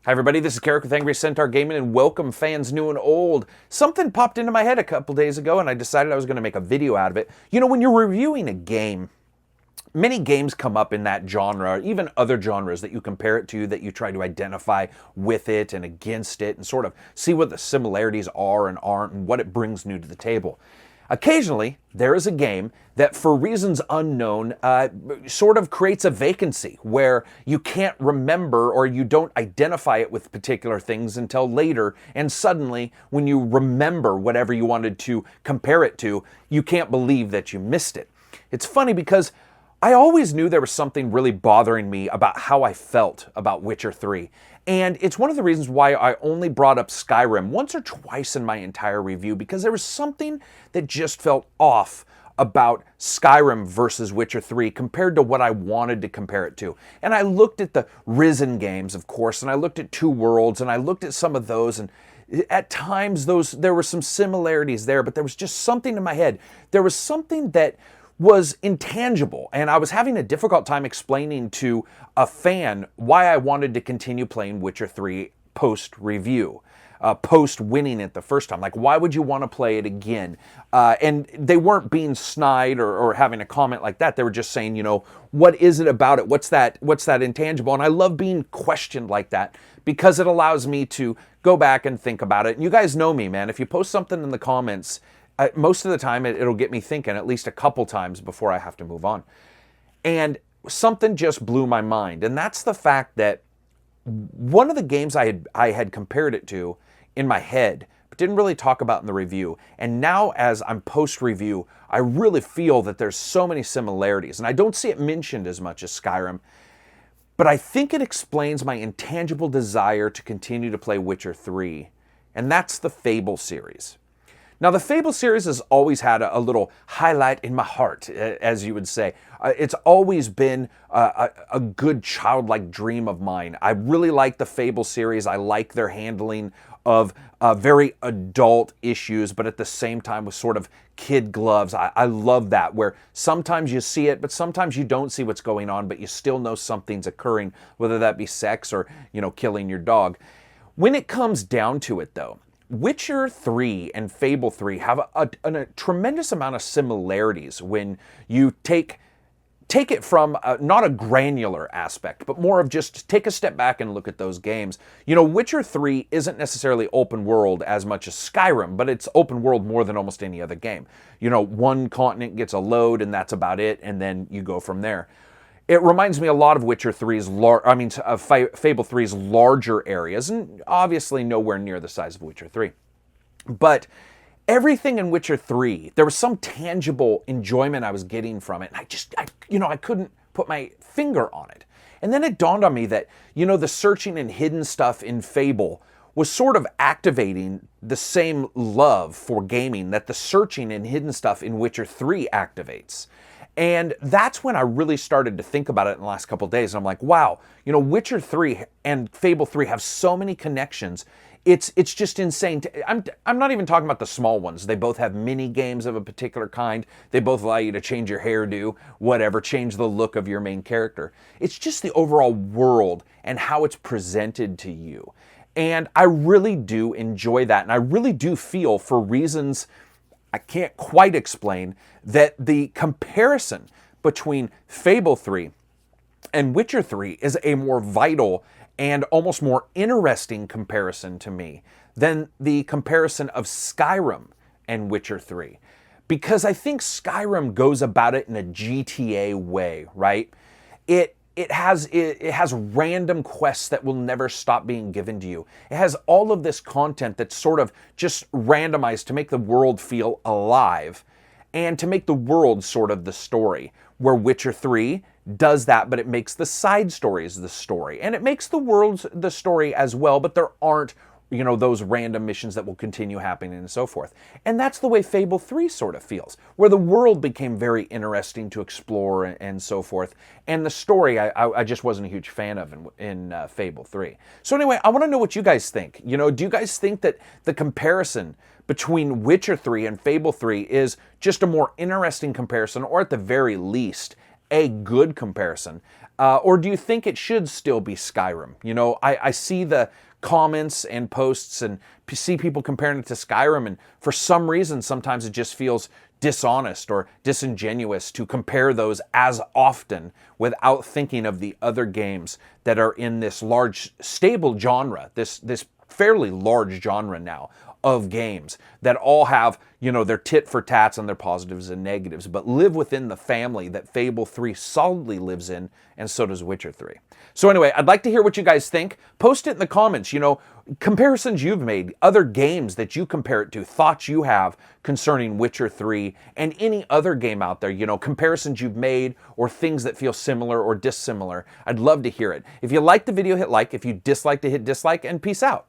Hi everybody, this is Karak with Angry Centaur Gaming, and welcome fans new and old. Something popped into my head a couple days ago and I decided I was going to make a video out of it. You know, when you're reviewing a game, many games come up in that genre, even other genres that you compare it to, that you try to identify with it and against it and sort of see what the similarities are and aren't and what it brings new to the table. Occasionally, there is a game that, for reasons unknown, sort of creates a vacancy where you can't remember or you don't identify it with particular things until later, and suddenly, when you remember whatever you wanted to compare it to, you can't believe that you missed it. It's funny because I always knew there was something really bothering me about how I felt about Witcher 3. And it's one of the reasons why I only brought up Skyrim once or twice in my entire review, because there was something that just felt off about Skyrim versus Witcher 3 compared to what I wanted to compare it to. And I looked at the Risen games, of course, and I looked at Two Worlds, and I looked at some of those, and at times there were some similarities there, but there was just something in my head. There was something that was intangible, and I was having a difficult time explaining to a fan why I wanted to continue playing Witcher 3 post-review, post-winning it the first time. Like, why would you want to play it again? And they weren't being snide or having a comment like that. They were just saying, you know, what is it about it? What's that intangible? And I love being questioned like that because it allows me to go back and think about it. And you guys know me, man. If you post something in the comments, most of the time, it'll get me thinking at least a couple times before I have to move on. And something just blew my mind, and that's the fact that one of the games I had compared it to in my head, but didn't really talk about in the review, and now as I'm post-review, I really feel that there's so many similarities, and I don't see it mentioned as much as Skyrim, but I think it explains my intangible desire to continue to play Witcher 3, and that's the Fable series. Now, the Fable series has always had a little highlight in my heart, as you would say. It's always been a good childlike dream of mine. I really like the Fable series. I like their handling of very adult issues, but at the same time with sort of kid gloves. I love that, where sometimes you see it, but sometimes you don't see what's going on, but you still know something's occurring, whether that be sex or, you know, killing your dog. When it comes down to it, though, Witcher 3 and Fable 3 have a tremendous amount of similarities when you take it from not a granular aspect, but more of just take a step back and look at those games. You know, Witcher 3 isn't necessarily open world as much as Skyrim, but it's open world more than almost any other game. You know, one continent gets a load and that's about it, and then you go from there. It reminds me a lot of Witcher 3's Fable 3's larger areas, and obviously nowhere near the size of Witcher 3. But everything in Witcher 3, there was some tangible enjoyment I was getting from it, and I couldn't put my finger on it. And then it dawned on me that, you know, the searching and hidden stuff in Fable was sort of activating the same love for gaming that the searching and hidden stuff in Witcher 3 activates. And that's when I really started to think about it in the last couple of days. And I'm like, wow, you know, Witcher 3 and Fable 3 have so many connections. It's just insane. I'm not even talking about the small ones. They both have mini games of a particular kind. They both allow you to change your hairdo, whatever, change the look of your main character. It's just the overall world and how it's presented to you. And I really do enjoy that. And I really do feel, for reasons I can't quite explain, that the comparison between Fable 3 and Witcher 3 is a more vital and almost more interesting comparison to me than the comparison of Skyrim and Witcher 3. Because I think Skyrim goes about it in a GTA way, right? It has random quests that will never stop being given to you. It has all of this content that's sort of just randomized to make the world feel alive and to make the world sort of the story. Where Witcher 3 does that, but it makes the side stories the story. And it makes the world the story as well, but there aren't, you know, those random missions that will continue happening and so forth. And that's the way Fable 3 sort of feels, where the world became very interesting to explore and so forth. And the story, I just wasn't a huge fan of in Fable 3. So anyway, I want to know what you guys think. You know, do you guys think that the comparison between Witcher 3 and Fable 3 is just a more interesting comparison, or at the very least, a good comparison? Or do you think it should still be Skyrim? You know, I see the comments and posts and see people comparing it to Skyrim, and for some reason, sometimes it just feels dishonest or disingenuous to compare those as often without thinking of the other games that are in this large, stable genre, this fairly large genre now of games that all have, you know, their tit for tats and their positives and negatives, but live within the family that Fable 3 solidly lives in, and so does Witcher 3. So anyway, I'd like to hear what you guys think. Post it in the comments, you know, comparisons you've made, other games that you compare it to, thoughts you have concerning Witcher 3 and any other game out there, you know, comparisons you've made or things that feel similar or dissimilar. I'd love to hear it. If you liked the video, hit like. If you disliked it, hit dislike, and peace out.